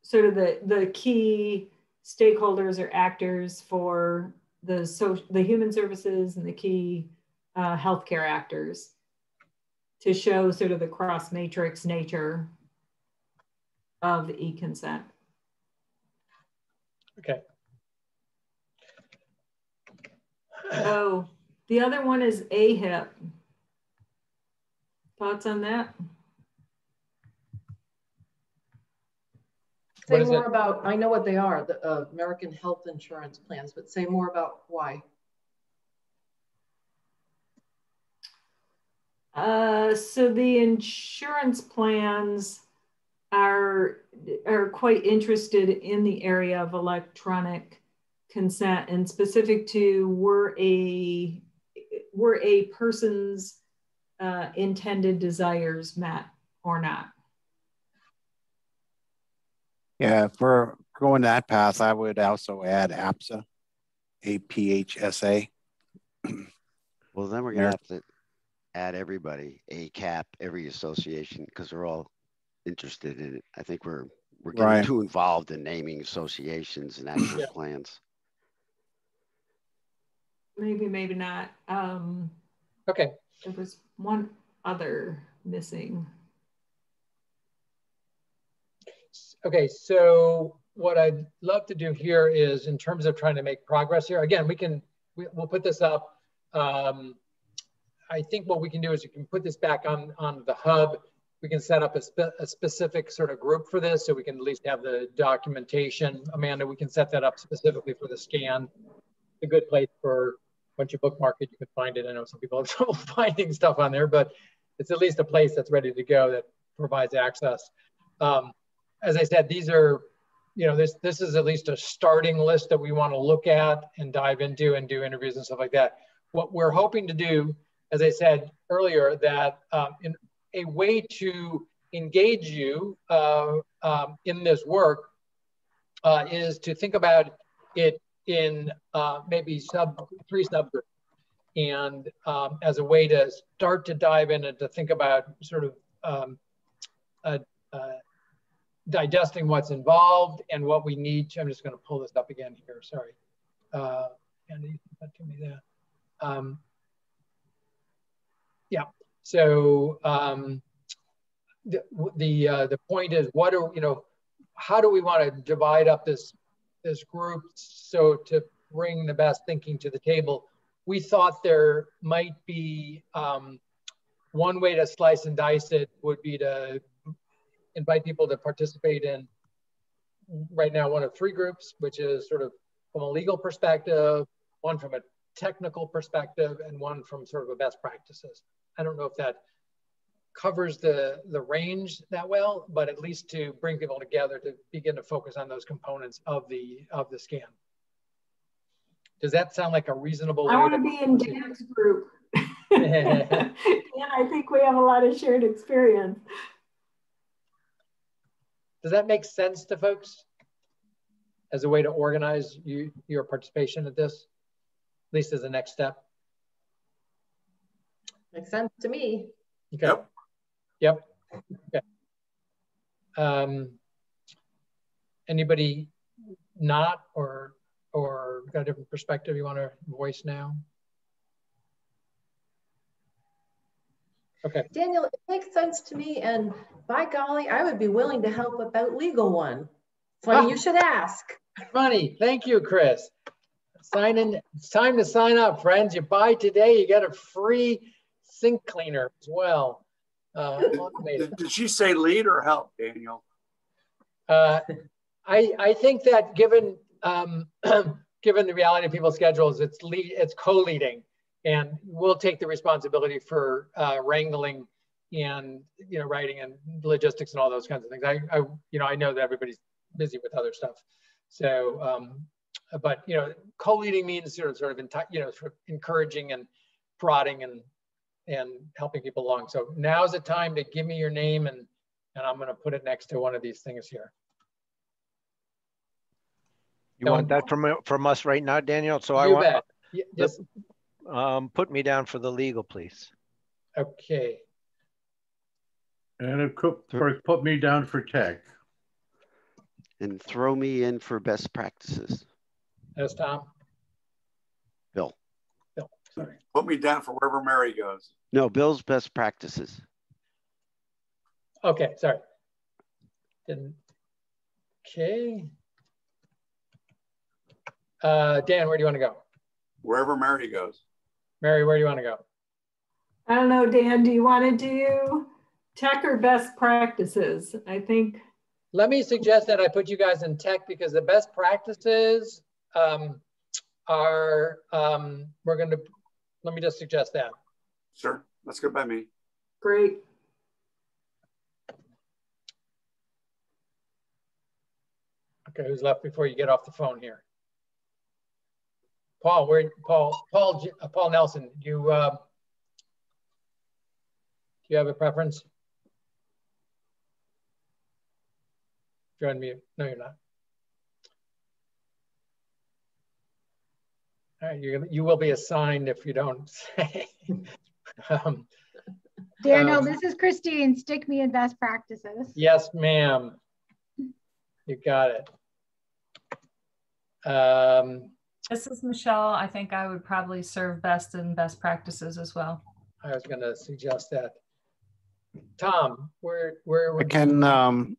sort of the key stakeholders or actors for the human services and the key healthcare actors to show sort of the cross matrix nature of e-consent. Okay. Oh, the other one is AHIP. Thoughts on that? Say more about, I know what they are, the American Health Insurance Plans, but say more about why. So the insurance plans are quite interested in the area of electronic consent, and specific to were a person's intended desires met or not. Yeah, if we're going that path, I would also add APSA, APHSA. Well, then we're gonna have to add everybody, ACAP, every association, because they're all interested in it. I think we're getting too involved in naming associations and actual plans. Maybe not. Okay. There was one other missing. Okay, so what I'd love to do here is, in terms of trying to make progress here, again, we'll put this up. I think what we can do is you can put this back on the hub. We can set up a specific sort of group for this, so we can at least have the documentation. Amanda, we can set that up specifically for the scan. It's a good place for, once you bookmark it, you can find it. I know some people have trouble finding stuff on there, but it's at least a place that's ready to go that provides access. As I said, these are, you know, this is at least a starting list that we want to look at and dive into and do interviews and stuff like that. What we're hoping to do, as I said earlier, that in a way to engage you in this work is to think about it in maybe three subgroups, and as a way to start to dive in and to think about sort of digesting what's involved and what we need to. I'm just going to pull this up again here. Sorry, and you sent to me that. Yeah. So the point is, what are, you know, how do we want to divide up this group so to bring the best thinking to the table? We thought there might be one way to slice and dice it would be to invite people to participate in right now one of three groups, which is sort of from a legal perspective, one from a technical perspective, and one from sort of a best practices. I don't know if that covers the range that well, but at least to bring people together to begin to focus on those components of the scan. Does that sound like a reasonable way? I want to be in Dan's group. Dan, I think we have a lot of shared experience. Does that make sense to folks as a way to organize your participation at this, at least as a next step? Makes sense to me. Okay. Yep. Okay. Anybody not or got a different perspective you want to voice now? Okay. Daniel, it makes sense to me, and by golly, I would be willing to help about legal one. Funny, you should ask. Funny. Thank you, Chris. Sign in. It's time to sign up, friends. You buy today, you get a free sink cleaner as well. Did she say lead or help, Daniel? I think that given given the reality of people's schedules, it's co-leading, and we'll take the responsibility for wrangling and writing and logistics and all those kinds of things. I know that everybody's busy with other stuff, so but co-leading means sort of encouraging and prodding and helping people along. So now's the time to give me your name, and I'm going to put it next to one of these things here. You want that from us right now, Daniel? So I want just put me down for the legal, please. Okay. And of course, put me down for tech. And throw me in for best practices. That's Tom. Bill. Bill, sorry. Put me down for wherever Mary goes. No, Bill's best practices. Okay, sorry. Okay. Dan, where do you want to go? Wherever Mary goes. Mary, where do you want to go? I don't know, Dan, do you want to do tech or best practices? I think. Let me suggest that I put you guys in tech, because the best practices are, let me just suggest that. Sure, that's good by me. Great. Okay, who's left before you get off the phone here? Paul Nelson, do you have a preference? You're on mute. No, you're not. All right, you will be assigned if you don't say. Daniel, this is Christine. Stick me in best practices. Yes, ma'am. You got it. This is Michelle. I think I would probably serve best in best practices as well. I was going to suggest that. Tom, where I can,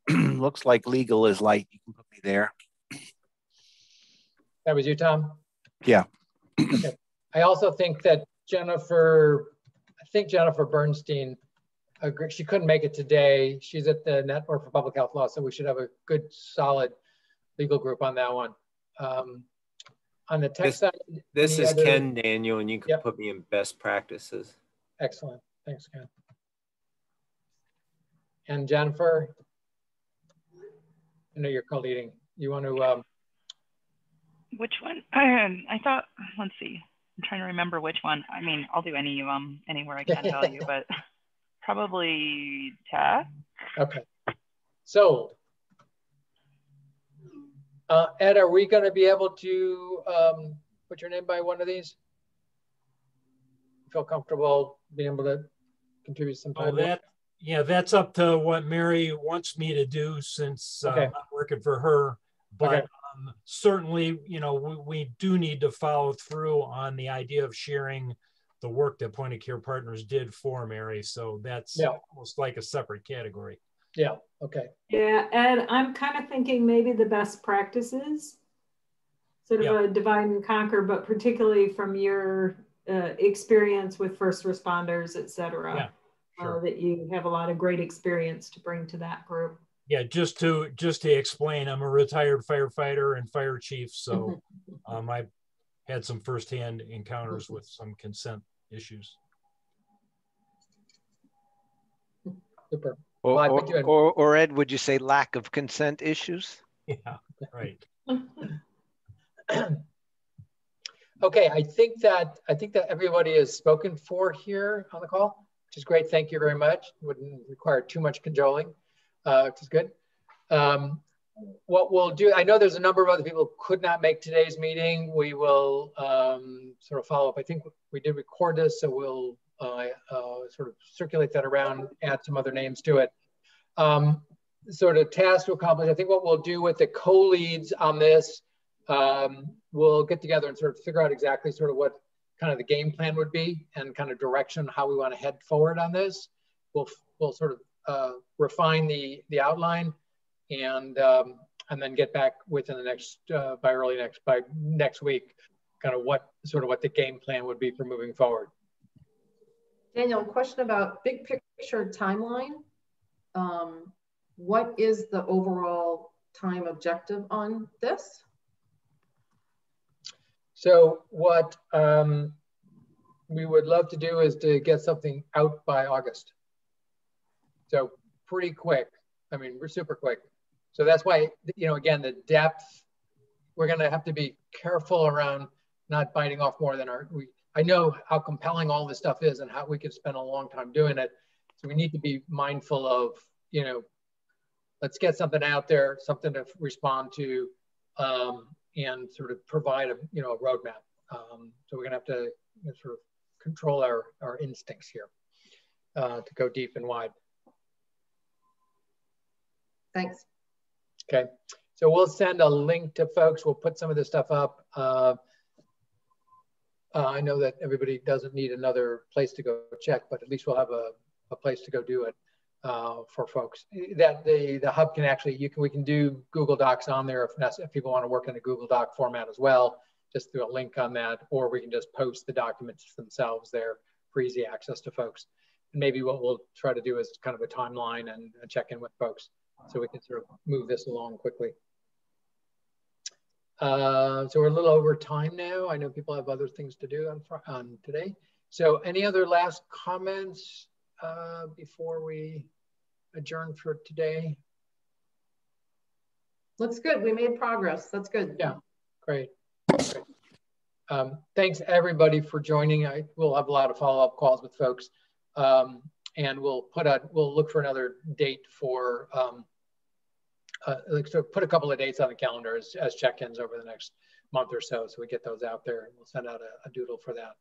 looks like legal is light. You can put me there. That was you, Tom? Yeah. Okay. I also think that Jennifer Bernstein, she couldn't make it today. She's at the Network for Public Health Law, so we should have a good, solid legal group on that one. On the tech side, this is Ken, Daniel, and you can put me in best practices. Excellent. Thanks, Ken. And Jennifer, I know you're co-leading. You want to? Which one? I thought, let's see. I'm trying to remember which one. I mean, I'll do any of them anywhere I can tell you, but probably tech. Okay. So, Ed, are we going to be able to put your name by one of these? Feel comfortable being able to contribute some time? Yeah, that's up to what Mary wants me to do, since I'm not working for her. But certainly, we do need to follow through on the idea of sharing the work that Point of Care Partners did for Mary. So that's almost like a separate category. Yeah, okay. Yeah, and I'm kind of thinking maybe the best practices, sort of a divide and conquer, but particularly from your experience with first responders, et cetera. Yeah, sure. That you have a lot of great experience to bring to that group. Yeah, just to explain, I'm a retired firefighter and fire chief, so I've had some firsthand encounters with some consent issues. Super. Or Ed, would you say lack of consent issues? Yeah, right. Okay, I think that everybody is spoken for here on the call, which is great. Thank you very much. Wouldn't require too much cajoling, which is good. What we'll do, I know there's a number of other people who could not make today's meeting. We will sort of follow up. I think we did record this, so we'll sort of circulate that around, add some other names to it. Sort of task to accomplish. I think what we'll do with the co-leads on this, we'll get together and sort of figure out exactly sort of what kind of the game plan would be and kind of direction how we want to head forward on this. We'll sort of refine the outline and then get back within the next by next week, kind of what the game plan would be for moving forward. Daniel, question about big picture timeline. What is the overall time objective on this? So what we would love to do is to get something out by August. So pretty quick. I mean, we're super quick. So that's why, you know, again, the depth, we're going to have to be careful around not biting off more than I know how compelling all this stuff is and how we could spend a long time doing it. So we need to be mindful of, you know, let's get something out there, something to respond to, and sort of provide a roadmap. So we're gonna have to sort of control our instincts here to go deep and wide. Thanks. Okay, so we'll send a link to folks. We'll put some of this stuff up. I know that everybody doesn't need another place to go check, but at least we'll have a place to go do it for folks. That the hub can actually, we can do Google Docs on there if people want to work in a Google Doc format as well, just through a link on that, or we can just post the documents themselves there for easy access to folks. And maybe what we'll try to do is kind of a timeline and check in with folks so we can sort of move this along quickly. So we're a little over time now. I know people have other things to do on today. So any other last comments before we adjourn for today? Looks good. We made progress. That's good. Yeah, great. Thanks everybody for joining. We'll have a lot of follow-up calls with folks, and we'll look for another date for. So put a couple of dates on the calendar as check-ins over the next month or so we get those out there, and we'll send out a doodle for that.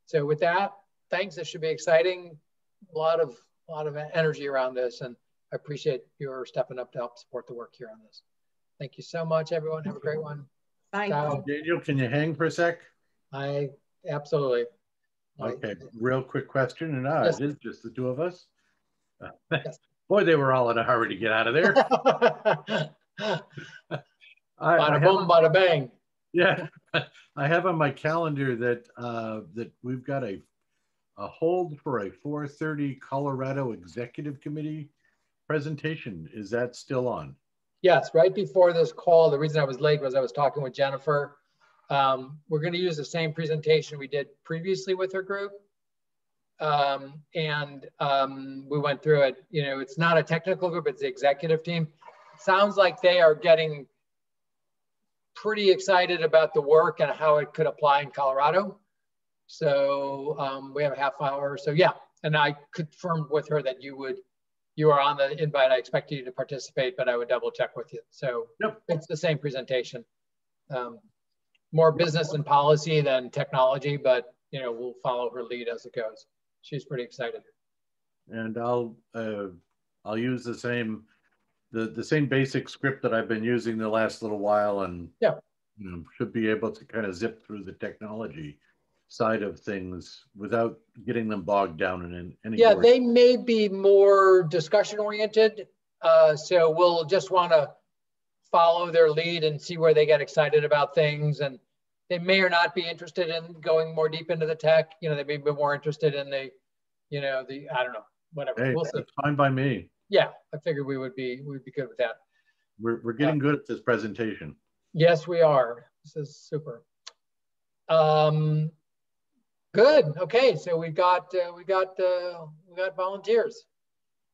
So with that, thanks. This should be exciting. A lot of energy around this, and I appreciate your stepping up to help support the work here on this. Thank you so much, everyone. Have a great one. Bye. Daniel, can you hang for a sec? Absolutely. Okay, real quick question, and yes. It is just the two of us. Yes. Boy, they were all in a hurry to get out of there. Bada boom, bada bang. Yeah, I have on my calendar that that we've got a hold for a 4:30 Colorado Executive Committee presentation. Is that still on? Yes, right before this call. The reason I was late was I was talking with Jennifer. We're going to use the same presentation we did previously with her group. We went through it. You know, it's not a technical group, it's the executive team. Sounds like they are getting pretty excited about the work and how it could apply in Colorado. So we have a half hour. So yeah, and I confirmed with her that you are on the invite. I expected you to participate, but I would double check with you. So yep. It's the same presentation. More business and policy than technology, but you know, we'll follow her lead as it goes. She's pretty excited. And I'll use the same basic script that I've been using the last little while, and yeah, you know, should be able to kind of zip through the technology side of things without getting them bogged down in any. Yeah, they may be more discussion oriented. So we'll just want to follow their lead and see where they get excited about things. And they may or not be interested in going more deep into the tech. You know, they may be more interested in the, you know, the, I don't know, whatever. Hey, we'll see. that's fine by me. Yeah, I figured we'd be good with that. We're getting good at this presentation. Yes, we are. This is super. Good. Okay, so we got volunteers.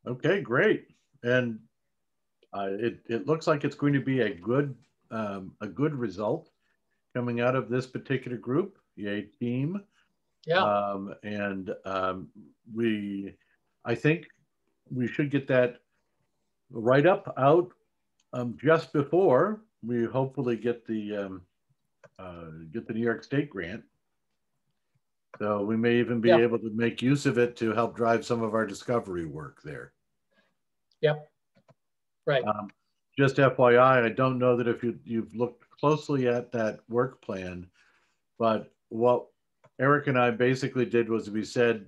Okay, great. And it looks like it's going to be a good result coming out of this particular group. Yay, team. Yeah. I think we should get that write-up out just before we hopefully get the New York State grant. So we may even be able to make use of it to help drive some of our discovery work there. Yep. Right. Just FYI, I don't know that if you've looked closely at that work plan, but what Eric and I basically did was we said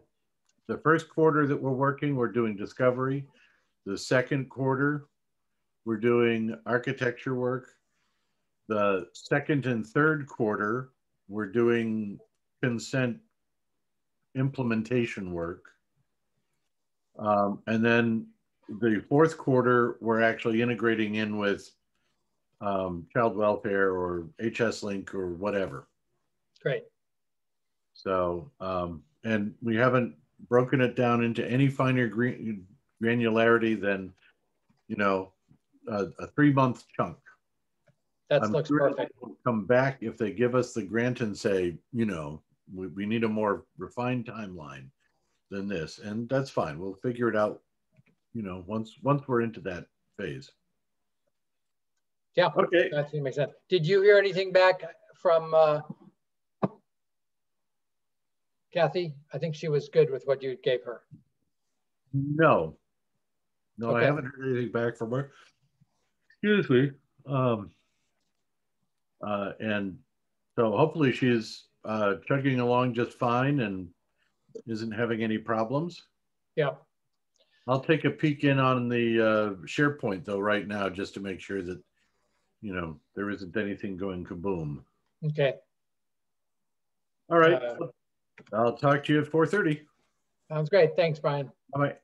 the first quarter that we're doing discovery. The second quarter, we're doing architecture work. The second and third quarter, we're doing consent implementation work. And then the fourth quarter, we're actually integrating in with child welfare or HS Link or whatever. Great. So, and we haven't broken it down into any finer granularity than, you know, a 3-month chunk. That looks perfect. Come back if they give us the grant and say, you know, we need a more refined timeline than this, and that's fine. We'll figure it out, you know, once we're into that phase. Yeah. Okay. That makes sense. Did you hear anything back from Kathy? I think she was good with what you gave her. No, Okay. I haven't heard anything back from her. Excuse me. And so hopefully she's chugging along just fine and isn't having any problems. Yeah. I'll take a peek in on the SharePoint though right now just to make sure that, you know, there isn't anything going kaboom. Okay. All right. I'll talk to you at 4:30. Sounds great. Thanks, Brian. Bye-bye.